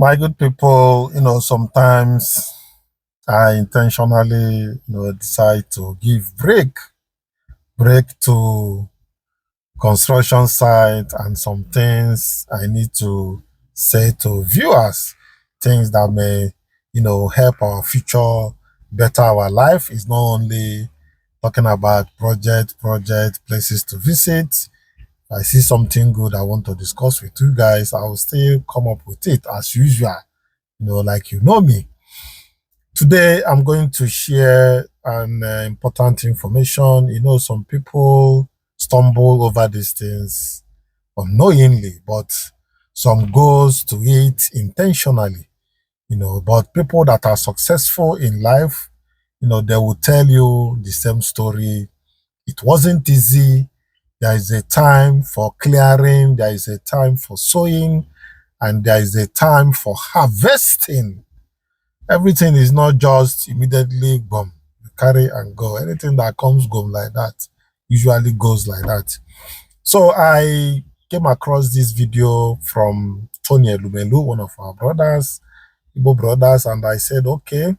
My good people, sometimes I intentionally, decide to give break to construction site and some things I need to say to viewers, things that may, help our future, better our life. Is not only talking about project, places to visit. I see something good I want to discuss with you guys, I will still come up with it as usual, like you know me. Today, I'm going to share an important information. Some people stumble over these things unknowingly, but some goes to it intentionally. But people that are successful in life, they will tell you the same story. It wasn't easy. There is a time for clearing, there is a time for sowing, and there is a time for harvesting. Everything is not just immediately boom, carry and go. Anything that comes boom like that usually goes like that. So I came across this video from Tony Elumelu, one of our brothers, Igbo brothers, and I said, okay,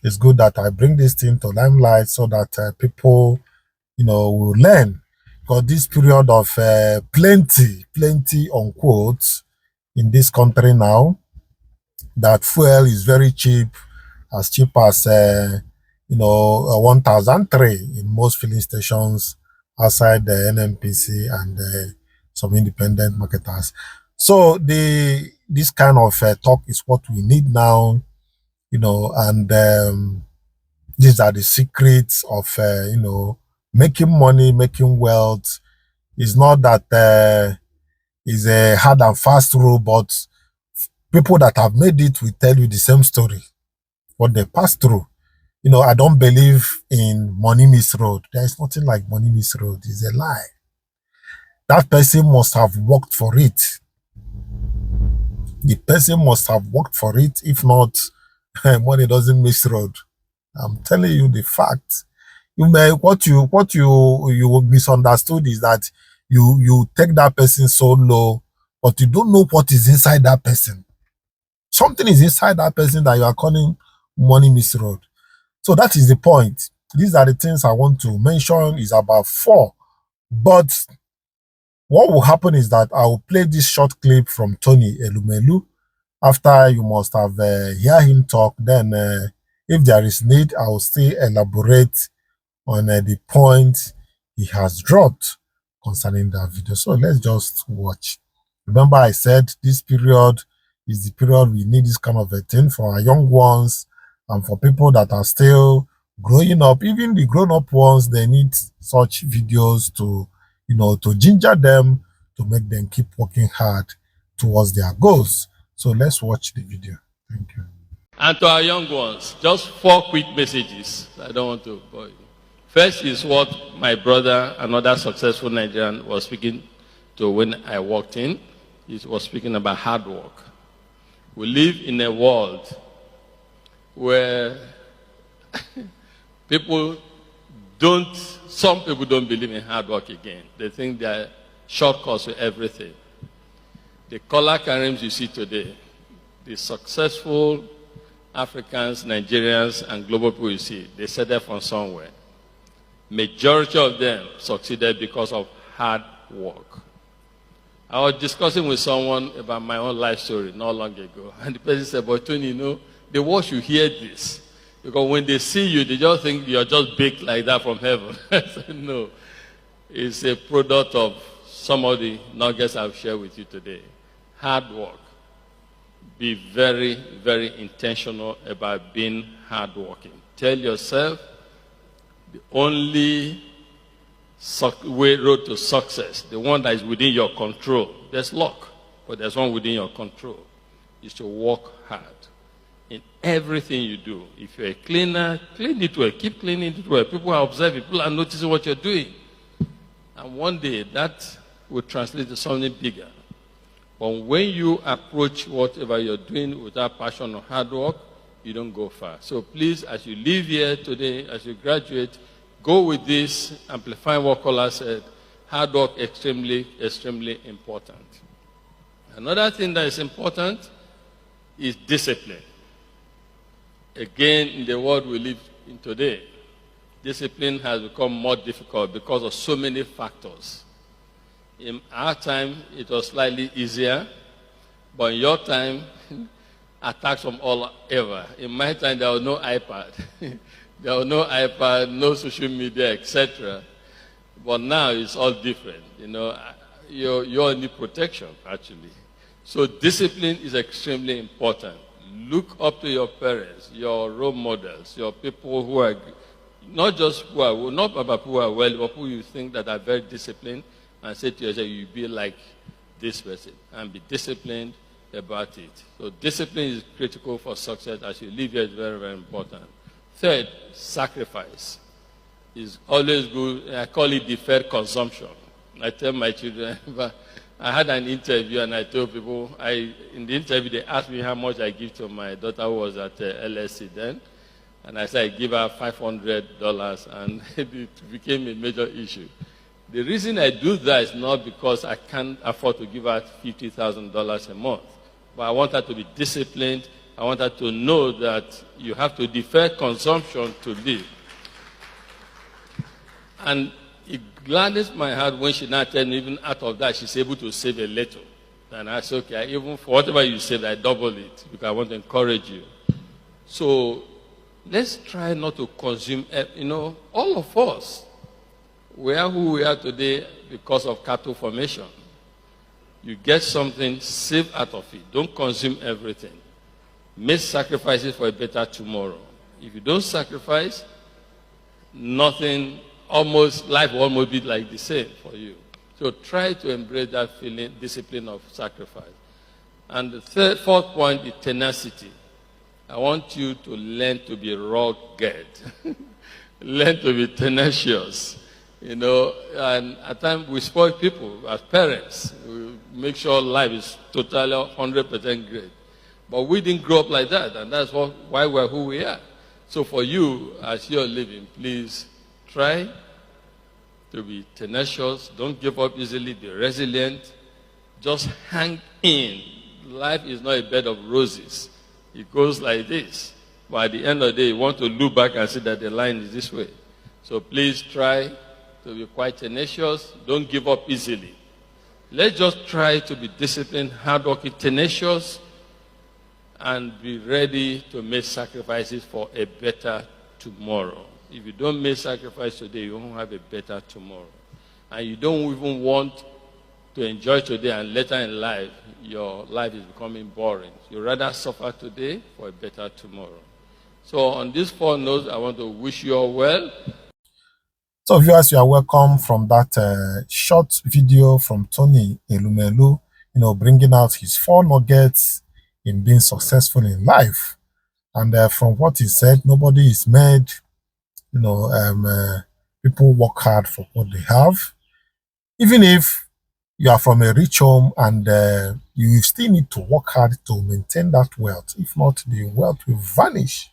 it's good that I bring this thing to limelight so that people, will learn. Because this period of plenty unquote in this country now, that fuel is very cheap as as 1,003 in most filling stations outside the NNPC and some independent marketers. So this kind of talk is what we need now, and these are the secrets of making money, making wealth. It's not that it's a hard and fast rule, but people that have made it will tell you the same story, what they passed through. I don't believe in money miss road. There is nothing like money miss road. It's a lie. That person must have worked for it. The person must have worked for it. If not, money doesn't miss road. I'm telling you the fact. What you misunderstood is that you take that person so low, but you don't know what is inside that person. Something is inside that person that you are calling money miss road. So that is the point. These are the things I want to mention. Is about 4. But what will happen is that I will play this short clip from Tony Elumelu. After you must have hear him talk, then if there is need, I will still elaborate on the point he has dropped concerning that video. So let's just watch. Remember, I said this period is the period we need this kind of a thing for our young ones and for people that are still growing up. Even the grown-up ones, they need such videos to, to ginger them, to make them keep working hard towards their goals. So let's watch the video. Thank you. And to our young ones, just 4 quick messages. I don't want to bore you. First is what my brother, another successful Nigerian, was speaking to when I walked in. He was speaking about hard work. We live in a world where some people don't believe in hard work again. They think there are shortcuts to everything. The color careers you see today, the successful Africans, Nigerians, and global people you see, they started from somewhere. Majority of them succeeded because of hard work. I was discussing with someone about my own life story not long ago, and the person said, but Tony, the world should hear this. Because when they see you, they just think you're just baked like that from heaven. I said, no. It's a product of some of the nuggets I've shared with you today. Hard work. Be very, very intentional about being hardworking. Tell yourself the only road to success, the one that is within your control. There's luck, but there's one within your control. Is to work hard in everything you do. If you're a cleaner, clean it well. Keep cleaning it well. People are observing. People are noticing what you're doing. And one day, that will translate to something bigger. But when you approach whatever you're doing without passion or hard work, you don't go far. So please, as you leave here today, as you graduate, go with this, amplifying what Kola said. Hard work, extremely, extremely important. Another thing that is important is discipline. Again, in the world we live in today, discipline has become more difficult because of so many factors. In our time, it was slightly easier, but in your time, attacks from all over. In my time, there was no iPad. There was no iPad, no social media, etc. But now it's all different. You know, you all need protection, actually. So discipline is extremely important. Look up to your parents, your role models, your people who are not just who are not about who are well, but who you think that are very disciplined, and say to yourself, you be like this person, and be disciplined about it. So discipline is critical for success. As you live here, it's very, very important. Third, sacrifice is always good. I call it deferred consumption. I tell my children, I had an interview and I told people, in the interview they asked me how much I give to my daughter who was at LSC then. And I said I give her $500 and it became a major issue. The reason I do that is not because I can't afford to give her $50,000 a month. But I want her to be disciplined. I want her to know that you have to defer consumption to live. And it gladdens my heart when she now tells me even out of that she's able to save a little. And I say, okay, even for whatever you save, I double it because I want to encourage you. So let's try not to consume, all of us, we are who we are today because of capital formation. You get something, save out of it. Don't consume everything. Make sacrifices for a better tomorrow. If you don't sacrifice, life will almost be like the same for you. So try to embrace that feeling, discipline of sacrifice. And the fourth point is tenacity. I want you to learn to be rugged. Learn to be tenacious. And at times we spoil people as parents. We make sure life is totally 100% great. But we didn't grow up like that, and that's why we're who we are. So for you, as you're living, please try to be tenacious. Don't give up easily. Be resilient. Just hang in. Life is not a bed of roses. It goes like this. But at the end of the day, you want to look back and see that the line is this way. So please try to be quite tenacious. Don't give up easily. Let's just try to be disciplined, hardworking, tenacious, and be ready to make sacrifices for a better tomorrow. If you don't make sacrifice today, you won't have a better tomorrow. And you don't even want to enjoy today and later in life, your life is becoming boring. You rather suffer today for a better tomorrow. So on these 4 notes, I want to wish you all well. So viewers, you are welcome from that short video from Tony Elumelu, bringing out his 4 nuggets in being successful in life. And from what he said, nobody is made, people work hard for what they have. Even if you are from a rich home and you still need to work hard to maintain that wealth. If not, the wealth will vanish.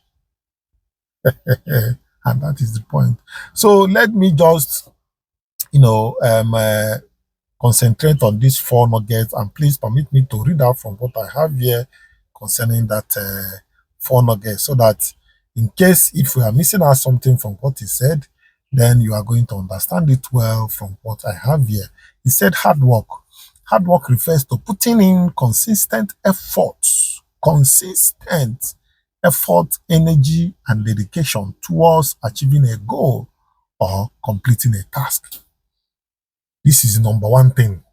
And that is the point. So let me just, concentrate on these 4 nuggets, and please permit me to read out from what I have here concerning that 4 nuggets, so that in case if we are missing out something from what he said, then you are going to understand it well from what I have here. He said hard work. Hard work refers to putting in consistent effort, energy, and dedication towards achieving a goal or completing a task. This is number 1 thing.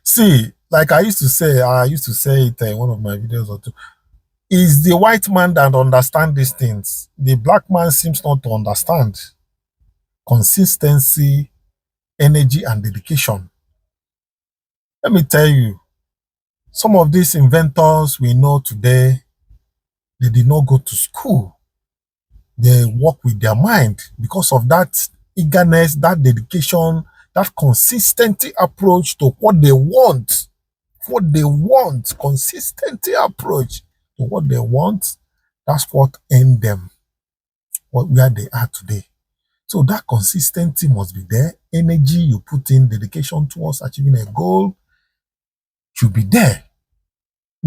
See, like I used to say it in one of my videos or two, is the white man that understands these things. The black man seems not to understand consistency, energy, and dedication. Let me tell you, some of these inventors we know today, they did not go to school. They work with their mind because of that eagerness, that dedication, that consistency approach to what they want. Consistency approach to what they want. That's what earned them where they are today. So that consistency must be there. Energy you put in, dedication towards achieving a goal should be there.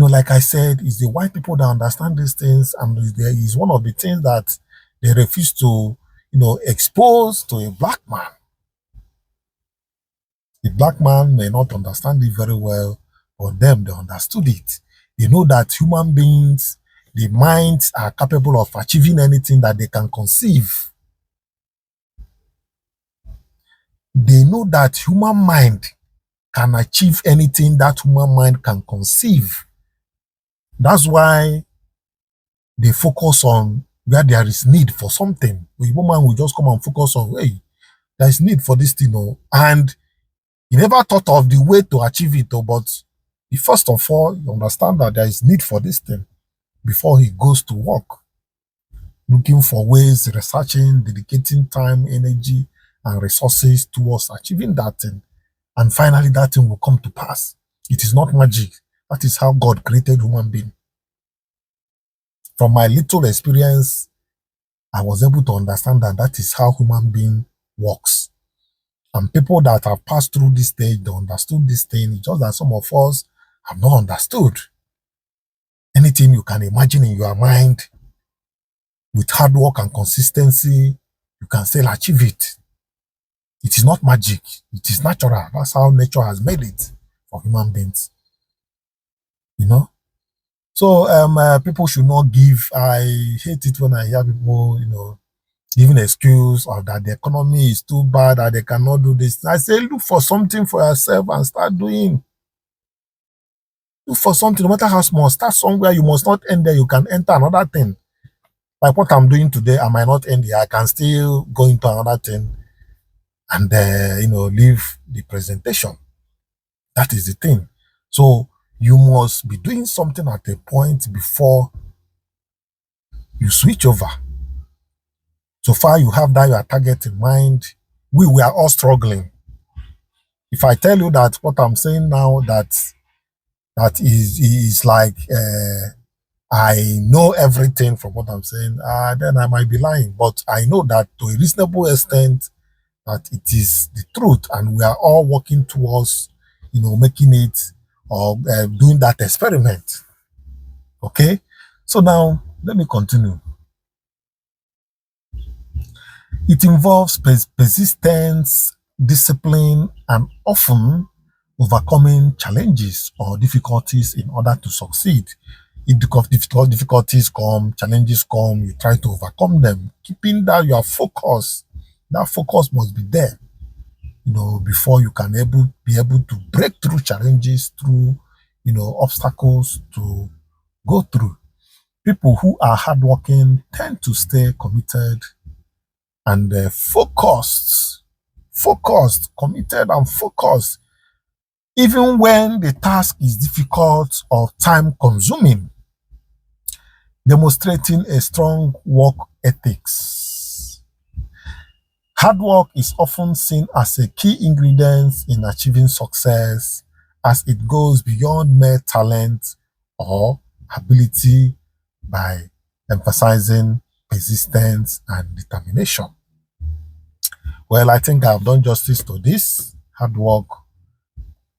like I said, it's the white people that understand these things, and there is one of the things that they refuse to, expose to a black man. The black man may not understand it very well, but them, they understood it. They know that human beings, the minds are capable of achieving anything that they can conceive. They know that human mind can achieve anything that human mind can conceive. That's why they focus on where there is need for something. The woman will just come and focus on, hey, there is need for this thing, and he never thought of the way to achieve it, but first of all, you understand that there is need for this thing before he goes to work, looking for ways, researching, dedicating time, energy, and resources towards achieving that thing. And finally, that thing will come to pass. It is not magic. That is how God created human being. From my little experience, I was able to understand that that is how human being works. And people that have passed through this stage, they understood this thing. It's just that some of us have not understood. Anything you can imagine in your mind, with hard work and consistency, you can still achieve it. It is not magic. It is natural. That's how nature has made it for human beings. So people should not give. I hate it when I hear people, giving excuse or that the economy is too bad, that they cannot do this. I say, look for something for yourself and start doing. Look for something, no matter how small. Start somewhere. You must not end there. You can enter another thing. Like what I'm doing today, I might not end here. I can still go into another thing and, leave the presentation. That is the thing. So you must be doing something at a point before you switch over. So far, you have that your target in mind. We are all struggling. If I tell you that what I'm saying now, that is like I know everything from what I'm saying, then I might be lying. But I know that to a reasonable extent that it is the truth, and we are all working towards, making it or doing that experiment. Okay, so now let me continue. It involves persistence, discipline, and often overcoming challenges or difficulties in order to succeed. If difficulties come, challenges come, you try to overcome them, keeping that your focus. That focus must be there, before you can be able to break through challenges, through, obstacles to go through. People who are hardworking tend to stay committed and focused, committed and focused, even when the task is difficult or time consuming, demonstrating a strong work ethics. Hard work is often seen as a key ingredient in achieving success, as it goes beyond mere talent or ability by emphasizing persistence and determination. Well, I think I've done justice to this hard work.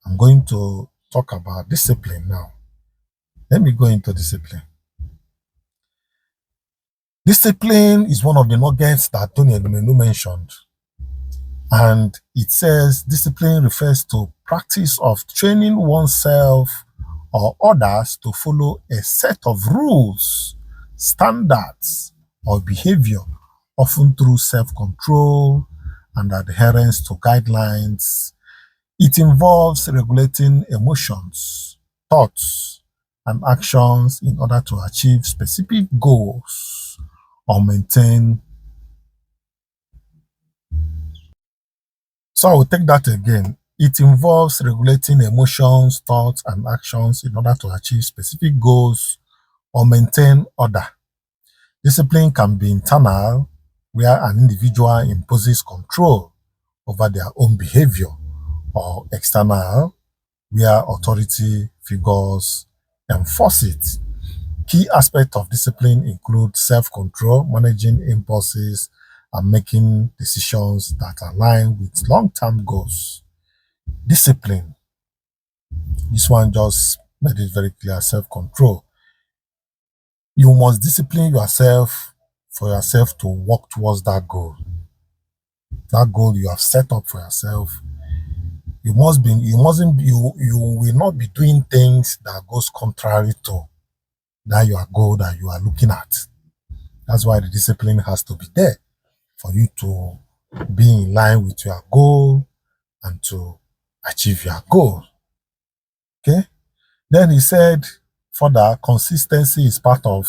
I'm going to talk about discipline now. Let me go into discipline. Discipline is one of the nuggets that Tony Elumelu mentioned. And it says discipline refers to practice of training oneself or others to follow a set of rules, standards, or behavior, often through self-control and adherence to guidelines. It involves regulating emotions, thoughts, and actions in order to achieve specific goals or maintain. So I will take that again. It involves regulating emotions, thoughts, and actions in order to achieve specific goals or maintain order. Discipline can be internal, where an individual imposes control over their own behavior, or external, where authority figures enforce it. Key aspects of discipline include self-control, managing impulses, and making decisions that align with long-term goals. Discipline. This one just made it very clear, self-control. You must discipline yourself for yourself to work towards that goal. That goal you have set up for yourself. You will not be doing things that goes contrary to that your goal that you are looking at. That's why the discipline has to be there for you to be in line with your goal and to achieve your goal. Okay? Then he said, further, consistency is part of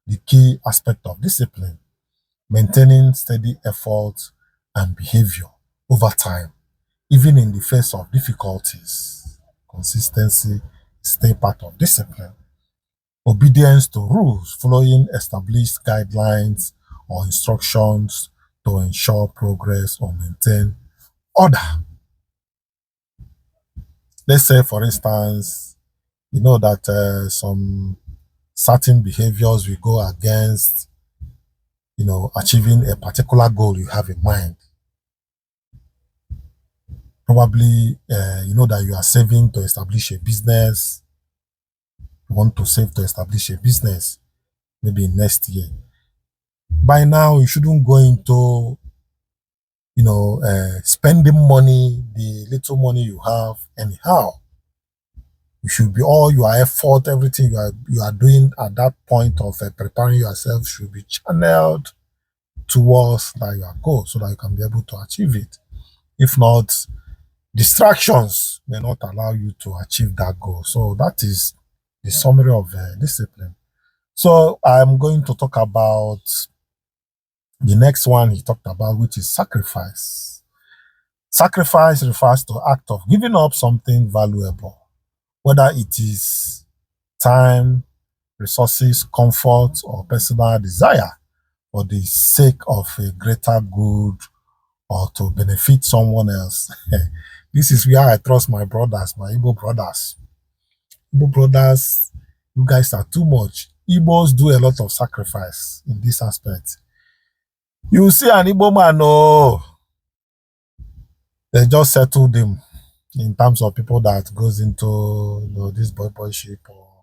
the key aspect of discipline, maintaining steady effort and behavior over time, even in the face of difficulties. Consistency is still part of discipline. Obedience to rules, following established guidelines or instructions to ensure progress or maintain order. Let's say, for instance, you know that some certain behaviors will go against, achieving a particular goal you have in mind. Probably, you know that you are saving to establish a business. You want to save to establish a business, maybe next year. By now, you shouldn't go into, spending money, the little money you have, anyhow. You should be all your effort, everything you are doing at that point of preparing yourself should be channeled towards that your goal so that you can be able to achieve it. If not, distractions may not allow you to achieve that goal. So that is the summary of discipline. So I'm going to talk about the next one he talked about, which is sacrifice. Sacrifice refers to act of giving up something valuable, whether it is time, resources, comfort, or personal desire for the sake of a greater good or to benefit someone else. This is where I trust my brothers, my Igbo brothers. Igbo brothers, you guys are too much. Igbos do a lot of sacrifice in this aspect. You see an Igbo man, oh, they just settled him in terms of people that goes into this boyship or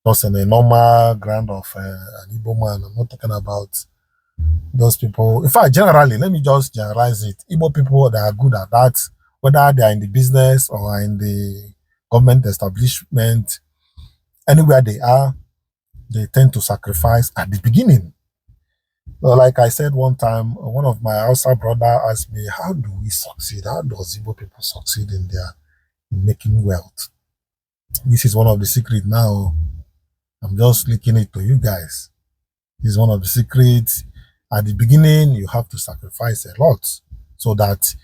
just in a normal ground of an Igbo man. I'm not talking about those people. In fact, generally, let me just generalize it. Igbo people that are good at that, whether they are in the business or in the government establishment, anywhere they are, they tend to sacrifice at the beginning. So like I said one time, one of my Hausa brother asked me, how do we succeed? How does Igbo people succeed in making wealth? This is one of the secrets now. I'm just leaking it to you guys. This is one of the secrets. At the beginning, you have to sacrifice a lot so that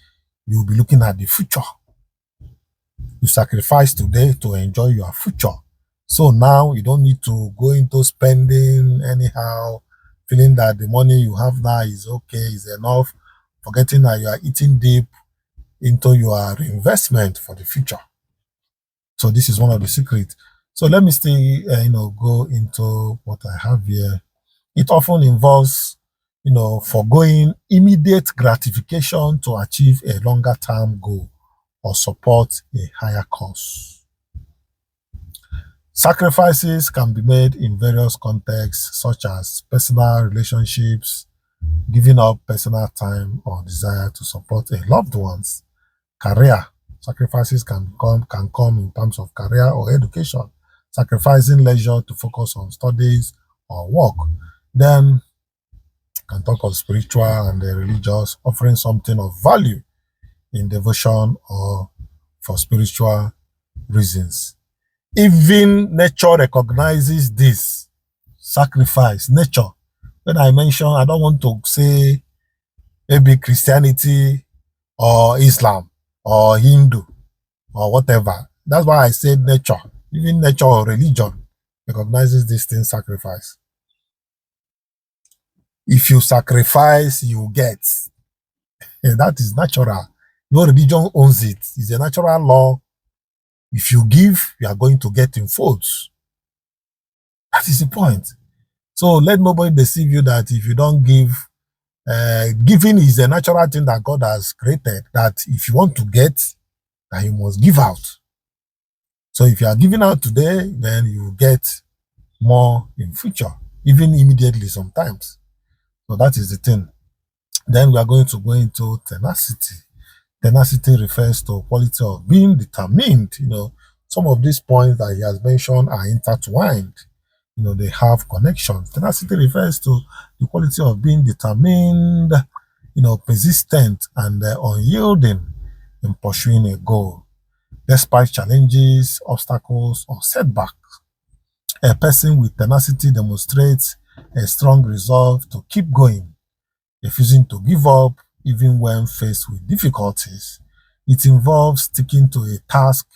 you'll be looking at the future. You sacrifice today to enjoy your future. So now you don't need to go into spending anyhow, feeling that the money you have now is okay, is enough, forgetting that you are eating deep into your investment for the future. So this is one of the secrets. So let me still, go into what I have here. It often involves, foregoing immediate gratification to achieve a longer term goal or support a higher cause. Sacrifices can be made in various contexts, such as personal relationships, giving up personal time or desire to support a loved one's career. Sacrifices can come in terms of career or education, sacrificing leisure to focus on studies or work. Then can talk of spiritual and religious, offering something of value in devotion or for spiritual reasons. Even nature recognizes this sacrifice. Nature. When I mention, I don't want to say maybe Christianity or Islam or Hindu or whatever. That's why I said nature. Even nature or religion recognizes this thing, sacrifice. If you sacrifice, you get. And that is natural. No religion owns it. It's a natural law. If you give, you are going to get in folds. That is the point. So let nobody deceive you that if you don't give, giving is a natural thing that God has created, that if you want to get, then you must give out. So if you are giving out today, then you get more in future, even immediately sometimes. So that is the thing. Then we are going to go into tenacity. Tenacity refers to quality of being determined. Some of these points that he has mentioned are intertwined. They have connections. Tenacity refers to the quality of being determined, persistent and unyielding in pursuing a goal, despite challenges, obstacles, or setbacks. A person with tenacity demonstrates a strong resolve to keep going, refusing to give up even when faced with difficulties. It involves sticking to a task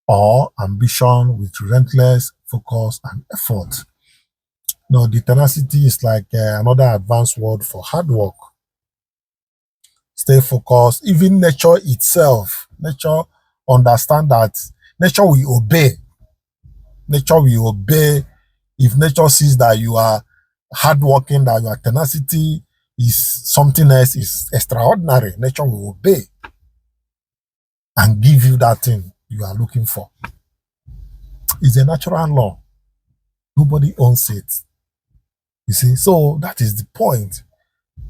or ambition with relentless focus and effort. Now, the tenacity is like another advanced word for hard work. Stay focused. Even nature itself, nature understand that nature will obey. Nature will obey. If nature sees that you are hardworking, that your tenacity is something else, is extraordinary, nature will obey and give you that thing you are looking for. It's a natural law. Nobody owns it. You see, so that is the point.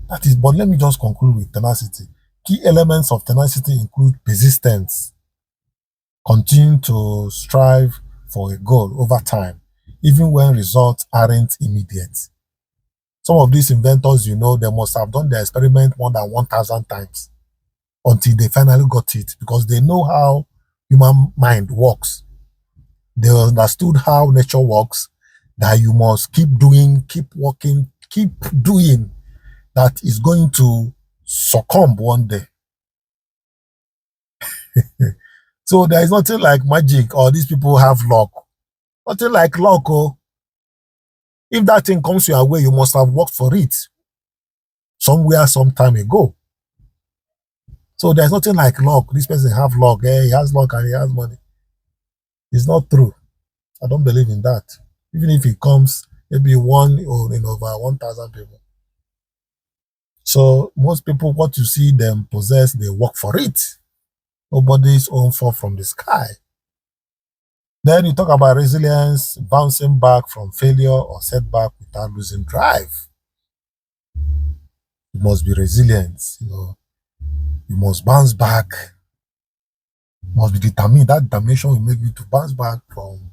But let me just conclude with tenacity. Key elements of tenacity include persistence, continue to strive for a goal over time, even when results aren't immediate. Some of these inventors, they must have done the experiment more than 1,000 times until they finally got it, because they know how human mind works. They understood how nature works, that you must keep doing, keep working, keep doing, that is going to succumb one day. So there is nothing like magic or these people have luck. Nothing like luck. Oh. If that thing comes your way, you must have worked for it somewhere, some time ago. So there's nothing like luck. This person have luck. He has luck and he has money. It's not true. I don't believe in that. Even if it comes, maybe one or in over 1,000 people. So most people, what you see them possess, they work for it. Nobody's own fall from the sky. Then you talk about resilience, bouncing back from failure or setback without losing drive. You must be resilient. You must bounce back. You must be determined. That determination will make you to bounce back from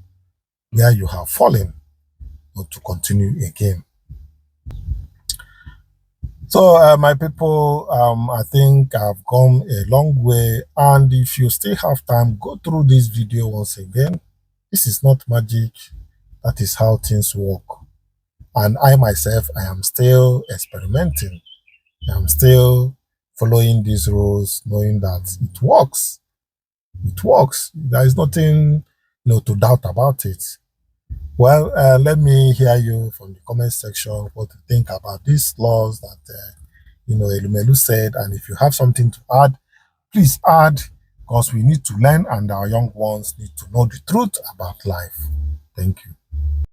where you have fallen, or to continue again. So, my people, I think I've come a long way. And if you still have time, go through this video once again. This is not magic. That is how things work. And I myself, I am still experimenting. I am still following these rules, knowing that it works. It works. There is nothing, to doubt about it. Well, let me hear you from the comment section what you think about these laws that, Elumelu said. And if you have something to add, please add, because we need to learn and our young ones need to know the truth about life. Thank you.